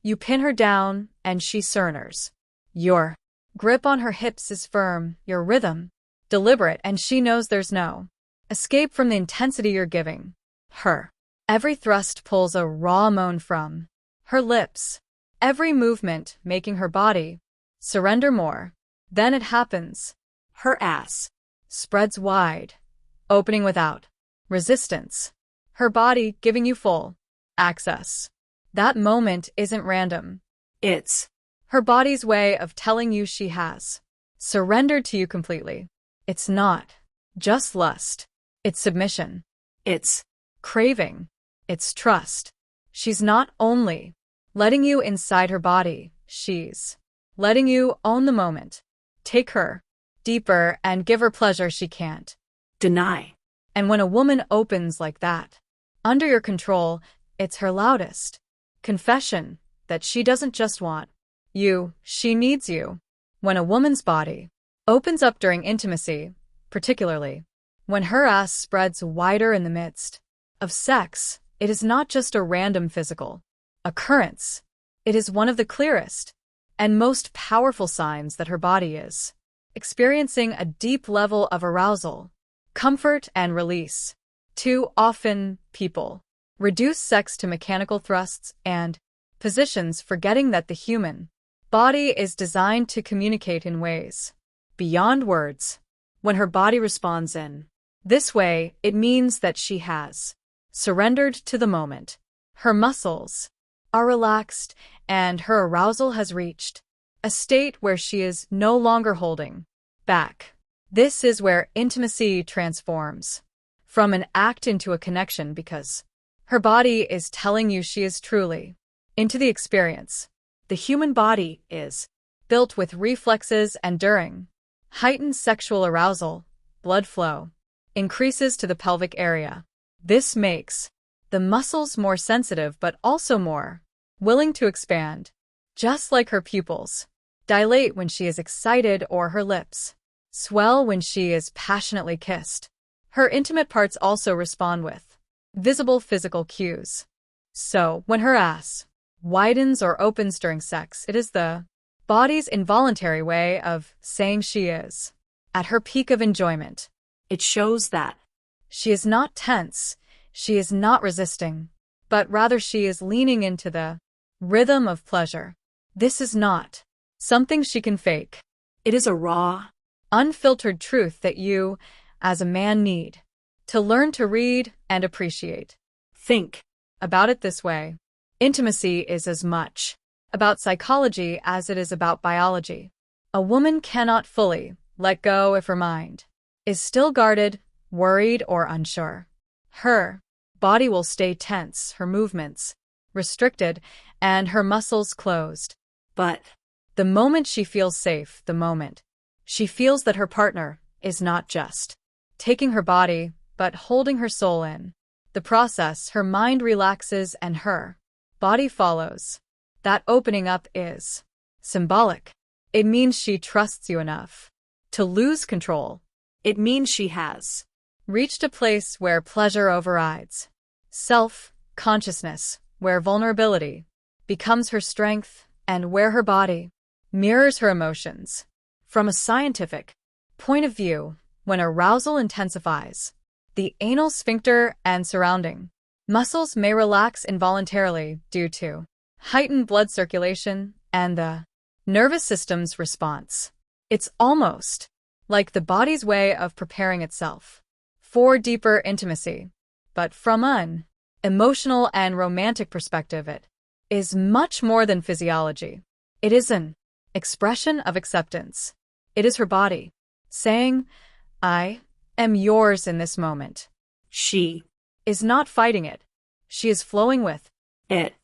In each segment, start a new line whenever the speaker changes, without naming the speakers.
You pin her down, and she surrenders. Your grip on her hips is firm, your rhythm deliberate, and she knows there's no escape from the intensity you're giving her. Every thrust pulls a raw moan from her lips, every movement making her body surrender more. Then it happens. Her ass spreads wide, opening without resistance, her body giving you full access. That moment isn't random. It's her body's way of telling you she has surrendered to you completely. It's not just lust. It's submission. It's craving. It's trust. She's not only letting you inside her body, she's letting you own the moment. Take her deeper and give her pleasure she can't deny. And when a woman opens like that, under your control, it's her loudest confession that she doesn't just want you, she needs you. When a woman's body opens up during intimacy, particularly when her ass spreads wider in the midst of sex, it is not just a random physical occurrence. It is one of the clearest and most powerful signs that her body is experiencing a deep level of arousal, comfort, and release. Too often, people reduce sex to mechanical thrusts and positions, forgetting that the human body is designed to communicate in ways beyond words. When her body responds in this way, it means that she has surrendered to the moment. Her muscles are relaxed, and her arousal has reached a state where she is no longer holding back. This is where intimacy transforms from an act into a connection, because her body is telling you she is truly into the experience. The human body is built with reflexes, and during heightened sexual arousal, blood flow increases to the pelvic area. This makes the muscles more sensitive but also more willing to expand, just like her pupils dilate when she is excited or her lips swell when she is passionately kissed. Her intimate parts also respond with visible physical cues. So, when her ass widens or opens during sex, it is the body's involuntary way of saying she is at her peak of enjoyment. It shows that she is not tense, she is not resisting, but rather she is leaning into the rhythm of pleasure. This is not something she can fake. It is a raw, unfiltered truth that you, as a man, need to learn to read and appreciate. Think about it this way. Intimacy is as much about psychology as it is about biology. A woman cannot fully let go if her mind is still guarded, worried, or unsure. Her body will stay tense, her movements restricted, and her muscles closed. But the moment she feels safe, the moment she feels that her partner is not just taking her body, but holding her soul in the process, her mind relaxes and her body follows. That opening up is symbolic. It means she trusts you enough to lose control. It means she has reached a place where pleasure overrides self-consciousness, where vulnerability becomes her strength, and where her body mirrors her emotions. From a scientific point of view, when arousal intensifies, the anal sphincter and surrounding muscles may relax involuntarily due to heightened blood circulation and the nervous system's response. It's almost like the body's way of preparing itself for deeper intimacy. But from an emotional and romantic perspective, it is much more than physiology. It is an expression of acceptance. It is her body saying, I am yours in this moment. She is not fighting it. She is flowing with it.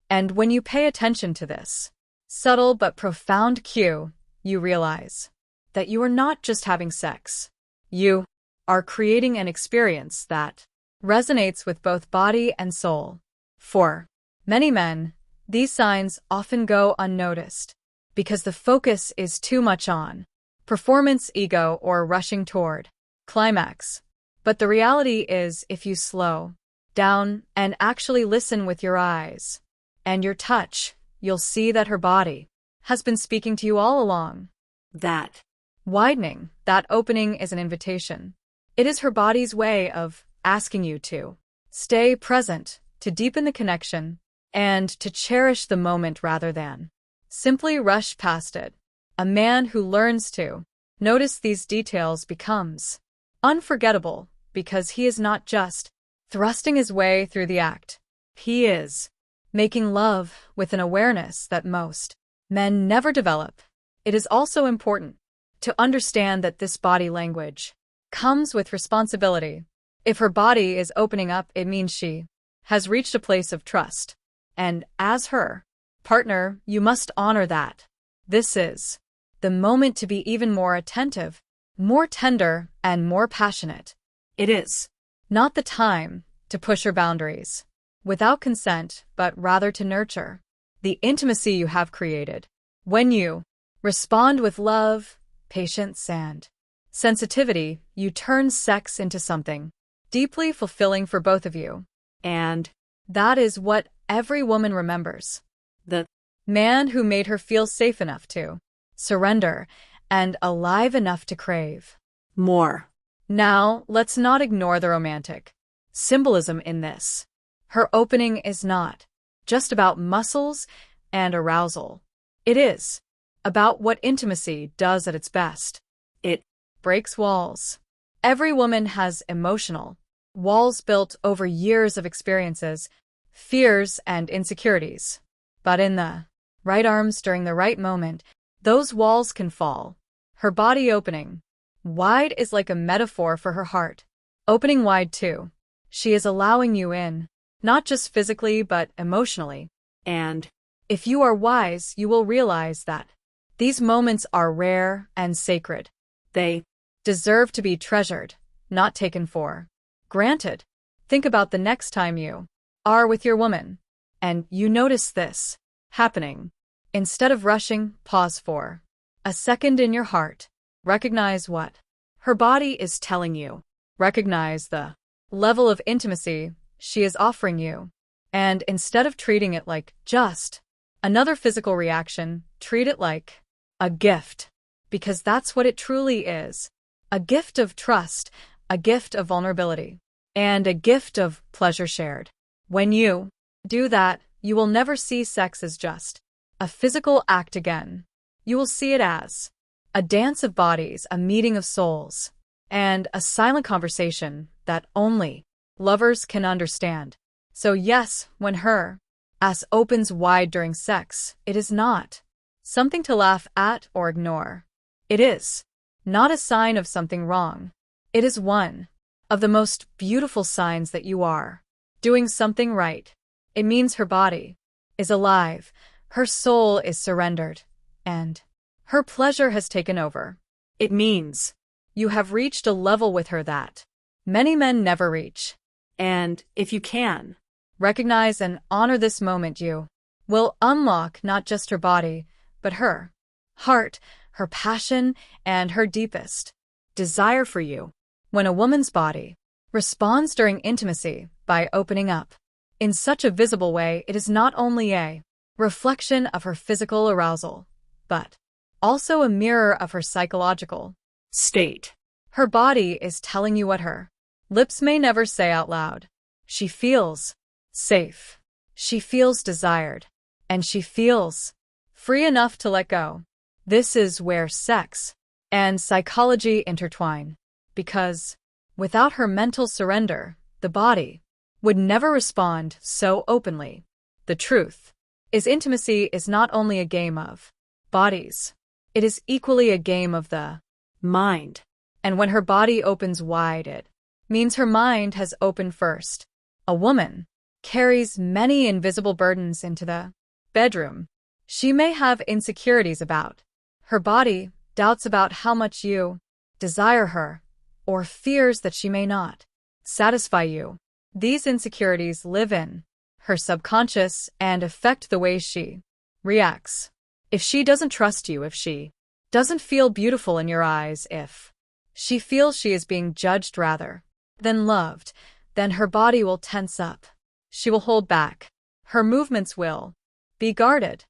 And when you pay attention to this subtle but profound cue, you realize that you are not just having sex. You are creating an experience that resonates with both body and soul. For many men, these signs often go unnoticed because the focus is too much on performance, ego, or rushing toward climax. But the reality is, if you slow down and actually listen with your eyes and your touch, you'll see that her body has been speaking to you all along. That widening, that opening is an invitation. It is her body's way of asking you to stay present, to deepen the connection, and to cherish the moment rather than simply rush past it. A man who learns to notice these details becomes unforgettable because he is not just thrusting his way through the act. He is making love with an awareness that most men never develop. It is also important to understand that this body language comes with responsibility. If her body is opening up, it means she has reached a place of trust. And as her partner, you must honor that. This is the moment to be even more attentive, more tender, and more passionate. It is not the time to push her boundaries without consent, but rather to nurture the intimacy you have created. When you respond with love, patience, and sensitivity, you turn sex into something deeply fulfilling for both of you. And that is what every woman remembers. The man who made her feel safe enough to surrender and alive enough to crave more. Now, let's not ignore the romantic symbolism in this. Her opening is not just about muscles and arousal. It is about what intimacy does at its best. It breaks walls. Every woman has emotional walls built over years of experiences, fears, and insecurities. But in the right arms during the right moment, those walls can fall. Her body opening wide is like a metaphor for her heart. Opening wide too. She is allowing you in, not just physically but emotionally. And if you are wise, you will realize that these moments are rare and sacred. They deserve to be treasured, not taken for granted. Think about the next time you are with your woman and you notice this happening. Instead of rushing, pause for a second in your heart. Recognize what her body is telling you. Recognize the level of intimacy she is offering you. And instead of treating it like just another physical reaction, treat it like a gift. Because that's what it truly is. A gift of trust, a gift of vulnerability, and a gift of pleasure shared. When you do that, you will never see sex as just a physical act again. You will see it as a dance of bodies, a meeting of souls, and a silent conversation that only lovers can understand. So yes, when her ass opens wide during sex, it is not something to laugh at or ignore. It is not a sign of something wrong. It is one of the most beautiful signs that you are doing something right. It means her body is alive, her soul is surrendered, and her pleasure has taken over. It means you have reached a level with her that many men never reach. And if you can recognize and honor this moment, you will unlock not just her body, but her heart, her passion, and her deepest desire for you. When a woman's body responds during intimacy by opening up in such a visible way, it is not only a reflection of her physical arousal, but also a mirror of her psychological state. Her body is telling you what her lips may never say out loud. She feels safe, she feels desired, and she feels free enough to let go. This is where sex and psychology intertwine, because without her mental surrender, the body would never respond so openly. The truth is, intimacy is not only a game of bodies, it is equally a game of the mind. And when her body opens wide, it means her mind has opened first. A woman carries many invisible burdens into the bedroom. She may have insecurities about her body, doubts about how much you desire her, or fears that she may not satisfy you. These insecurities live in her subconscious and affect the way she reacts. If she doesn't trust you, if she doesn't feel beautiful in your eyes, if she feels she is being judged rather than loved, then her body will tense up. She will hold back. Her movements will be guarded.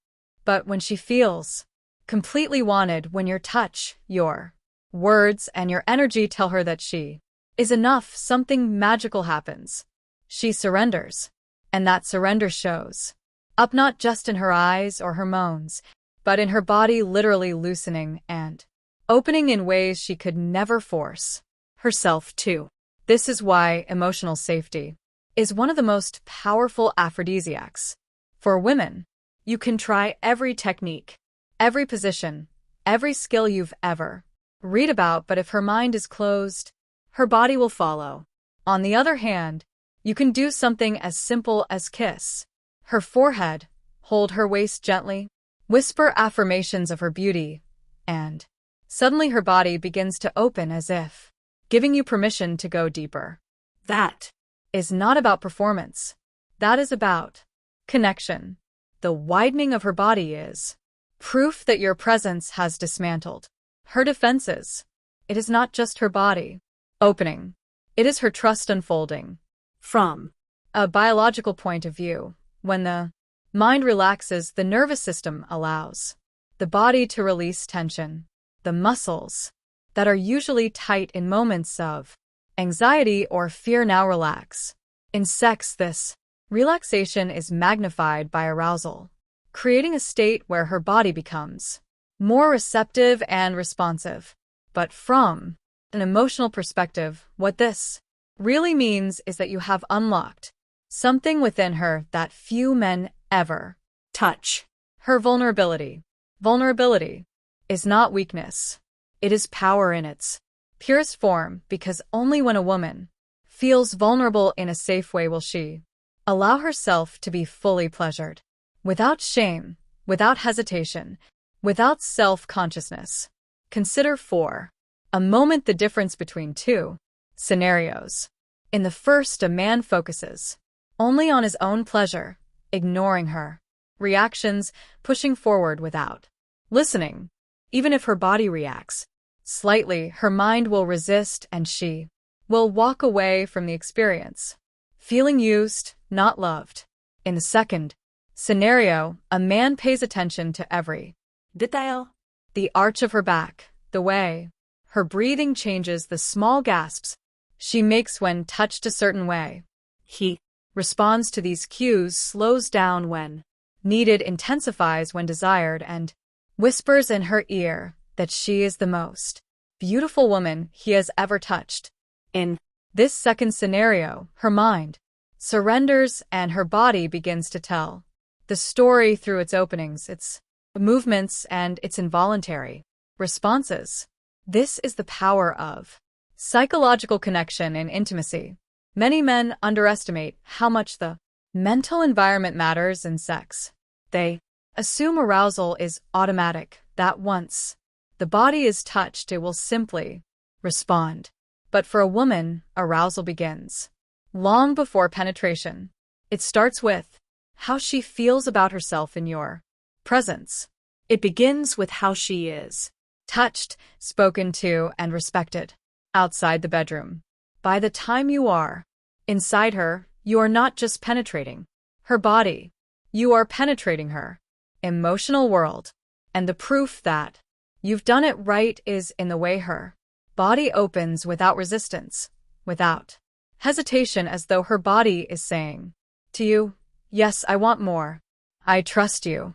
But when she feels completely wanted, when your touch, your words, and your energy tell her that she is enough, something magical happens. She surrenders. And that surrender shows up not just in her eyes or her moans, but in her body, literally loosening and opening in ways she could never force herself to. This is why emotional safety is one of the most powerful aphrodisiacs. For women, you can try every technique, every position, every skill you've ever read about, but if her mind is closed, her body will follow. On the other hand, you can do something as simple as kiss her forehead, hold her waist gently, whisper affirmations of her beauty, and suddenly her body begins to open as if giving you permission to go deeper. That is not about performance. That is about connection. The widening of her body is proof that your presence has dismantled her defenses. It is not just her body opening. It is her trust unfolding. From a biological point of view, when the mind relaxes, the nervous system allows the body to release tension. The muscles that are usually tight in moments of anxiety or fear now relax. In sex, this relaxation is magnified by arousal, creating a state where her body becomes more receptive and responsive. But from an emotional perspective, what this really means is that you have unlocked something within her that few men ever touch. Her vulnerability. Vulnerability is not weakness. It is power in its purest form, because only when a woman feels vulnerable in a safe way will she allow herself to be fully pleasured, without shame, without hesitation, without self-consciousness. Consider for a moment the difference between two scenarios. In the first, a man focuses only on his own pleasure, ignoring her reactions, pushing forward without listening. Even if her body reacts slightly, her mind will resist and she will walk away from the experience, feeling used, not loved. In the second scenario, a man pays attention to every detail. The arch of her back, the way her breathing changes, the small gasps she makes when touched a certain way. He responds to these cues, slows down when needed, intensifies when desired, and whispers in her ear that she is the most beautiful woman he has ever touched. In this second scenario, her mind surrenders and her body begins to tell the story through its openings, its movements, and its involuntary responses. This is the power of psychological connection and intimacy. Many men underestimate how much the mental environment matters in sex. They assume arousal is automatic, that once the body is touched, it will simply respond. But for a woman, arousal begins long before penetration. It starts with how she feels about herself in your presence. It begins with how she is touched, spoken to, and respected outside the bedroom. By the time you are inside her, you are not just penetrating her body, you are penetrating her emotional world. And the proof that you've done it right is in the way her body opens without resistance, without hesitation, as though her body is saying to you, yes, I want more. I trust you.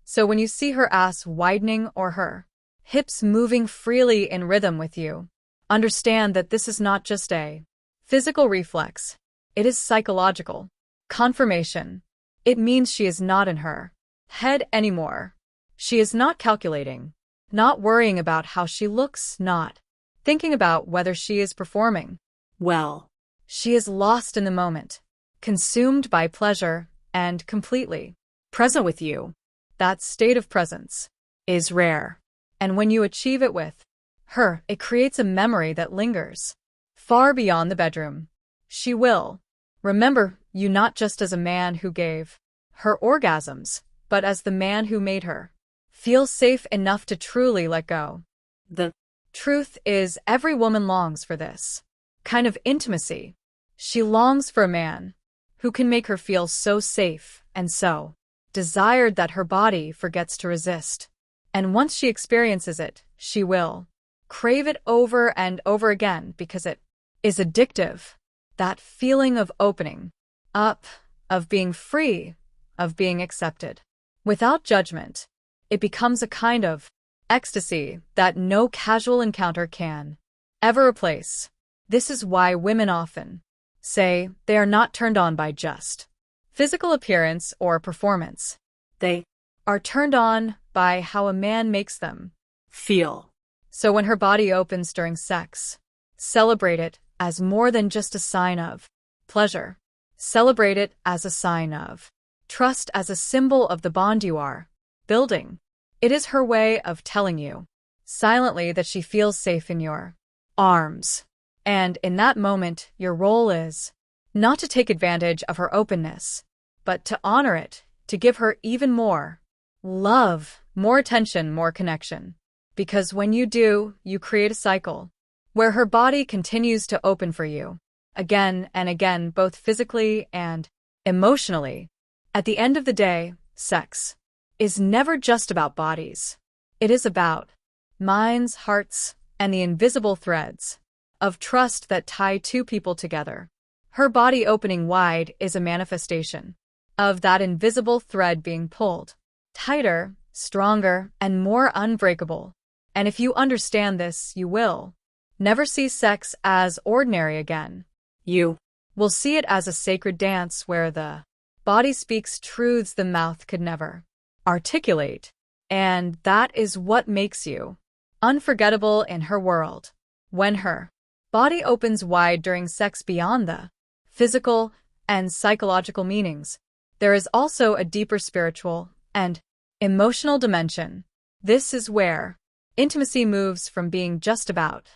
So when you see her ass widening or her hips moving freely in rhythm with you, understand that this is not just a physical reflex. It is psychological confirmation. It means she is not in her head anymore. She is not calculating, not worrying about how she looks, not thinking about whether she is performing well. She is lost in the moment, consumed by pleasure, and completely present with you. That state of presence is rare. And when you achieve it with her, it creates a memory that lingers far beyond the bedroom. She will remember you not just as a man who gave her orgasms, but as the man who made her feel safe enough to truly let go. The truth is, every woman longs for this kind of intimacy. She longs for a man who can make her feel so safe and so desired that her body forgets to resist. And once she experiences it, she will crave it over and over again because it is addictive. That feeling of opening up, of being free, of being accepted. Without judgment, it becomes a kind of ecstasy that no casual encounter can ever replace. This is why women often say they are not turned on by just physical appearance or performance. They are turned on by how a man makes them feel. So when her body opens during sex, celebrate it as more than just a sign of pleasure. Celebrate it as a sign of trust, as a symbol of the bond you are building. It is her way of telling you silently that she feels safe in your arms. And in that moment, your role is not to take advantage of her openness, but to honor it, to give her even more love, more attention, more connection. Because when you do, you create a cycle where her body continues to open for you, again and again, both physically and emotionally. At the end of the day, sex is never just about bodies. It is about minds, hearts, and the invisible threads of trust that tie two people together. Her body opening wide is a manifestation of that invisible thread being pulled tighter, stronger, and more unbreakable. And if you understand this, you will never see sex as ordinary again. You will see it as a sacred dance where the body speaks truths the mouth could never articulate. And that is what makes you unforgettable in her world. When her body opens wide during sex, beyond the physical and psychological meanings, there is also a deeper spiritual and emotional dimension. This is where intimacy moves from being just about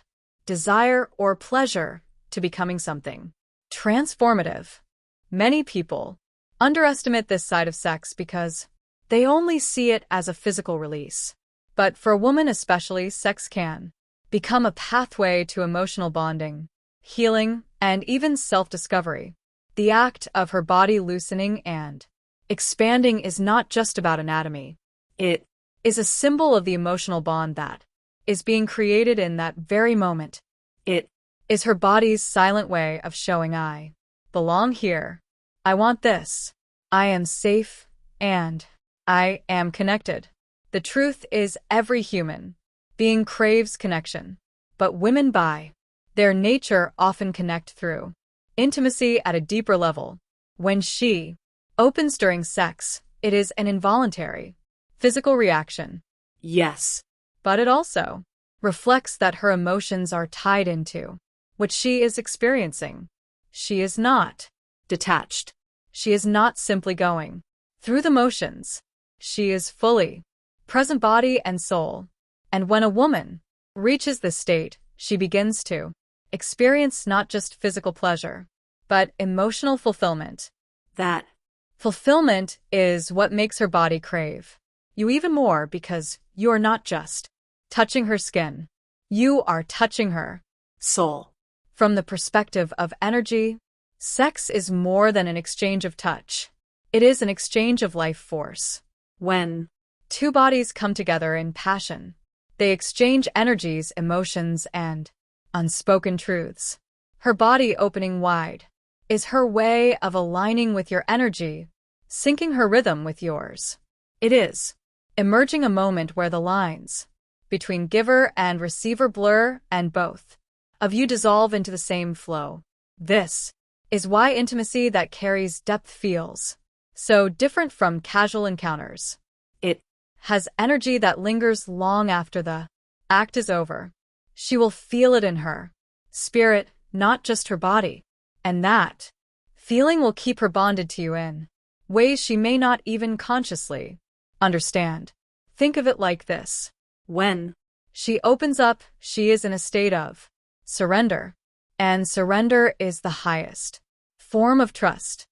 desire or pleasure to becoming something transformative. Many people underestimate this side of sex because they only see it as a physical release. But for a woman especially, sex can become a pathway to emotional bonding, healing, and even self-discovery. The act of her body loosening and expanding is not just about anatomy. It is a symbol of the emotional bond that is being created in that very moment. It is her body's silent way of showing, I belong here, I want this, I am safe, and I am connected. The truth is, every human being craves connection, but women by their nature often connect through intimacy at a deeper level. When she opens during sex, it is an involuntary physical reaction. Yes, but it also reflects that her emotions are tied into what she is experiencing. She is not detached. She is not simply going through the motions. She is fully present, body and soul. And when a woman reaches this state, she begins to experience not just physical pleasure, but emotional fulfillment. That fulfillment is what makes her body crave you even more, because you are not just touching her skin. You are touching her soul. From the perspective of energy, sex is more than an exchange of touch. It is an exchange of life force. When two bodies come together in passion, they exchange energies, emotions, and unspoken truths. Her body opening wide is her way of aligning with your energy, syncing her rhythm with yours. It is emerging a moment where the lines between giver and receiver blur, and both of you dissolve into the same flow. This is why intimacy that carries depth feels so different from casual encounters. It has energy that lingers long after the act is over. She will feel it in her spirit, not just her body. And that feeling will keep her bonded to you in ways she may not even consciously understand. Think of it like this. When she opens up, she is in a state of surrender. And surrender is the highest form of trust.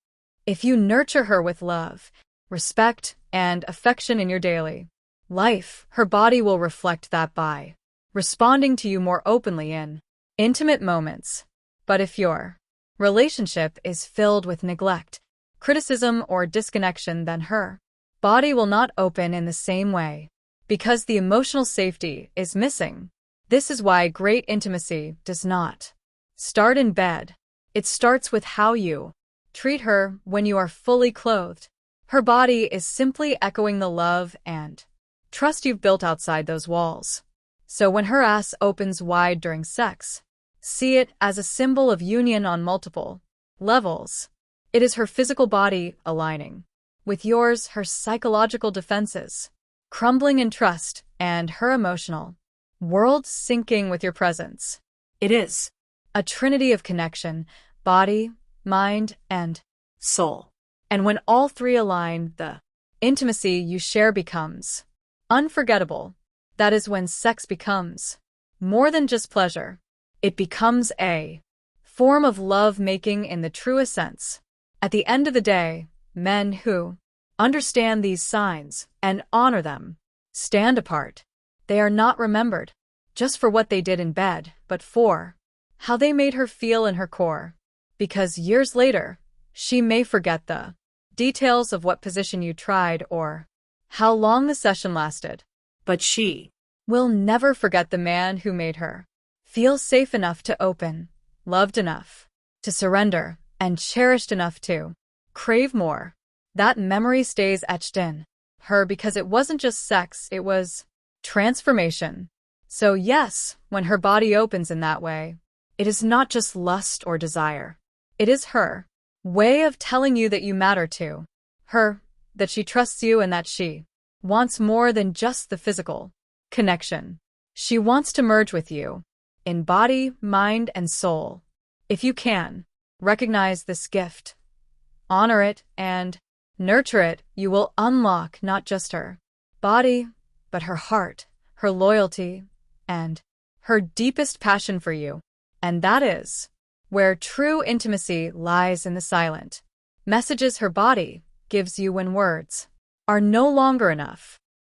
If you nurture her with love, respect, and affection in your daily life, her body will reflect that by responding to you more openly in intimate moments. But if your relationship is filled with neglect, criticism, or disconnection, then her body will not open in the same way, because the emotional safety is missing. This is why great intimacy does not start in bed. It starts with how you treat her when you are fully clothed. Her body is simply echoing the love and trust you've built outside those walls. So when her ass opens wide during sex, see it as a symbol of union on multiple levels. It is her physical body aligning with yours, her psychological defenses crumbling in trust, and her emotional world syncing with your presence. It is a trinity of connection, body, mind, and soul. And when all three align, the intimacy you share becomes unforgettable. That is when sex becomes more than just pleasure. It becomes a form of love-making in the truest sense. At the end of the day, men who understand these signs and honor them stand apart. They are not remembered just for what they did in bed, but for how they made her feel in her core. Because years later, she may forget the details of what position you tried or how long the session lasted, but she will never forget the man who made her feel safe enough to open, loved enough to surrender, and cherished enough to crave more. That memory stays etched in her because it wasn't just sex, it was transformation. So yes, when her body opens in that way, it is not just lust or desire. It is her way of telling you that you matter to her, that she trusts you, and that she wants more than just the physical connection. She wants to merge with you in body, mind, and soul. If you can recognize this gift, honor it, and nurture it, you will unlock not just her body, but her heart, her loyalty, and her deepest passion for you. And that is where true intimacy lies, in the silent messages her body gives you when words are no longer enough.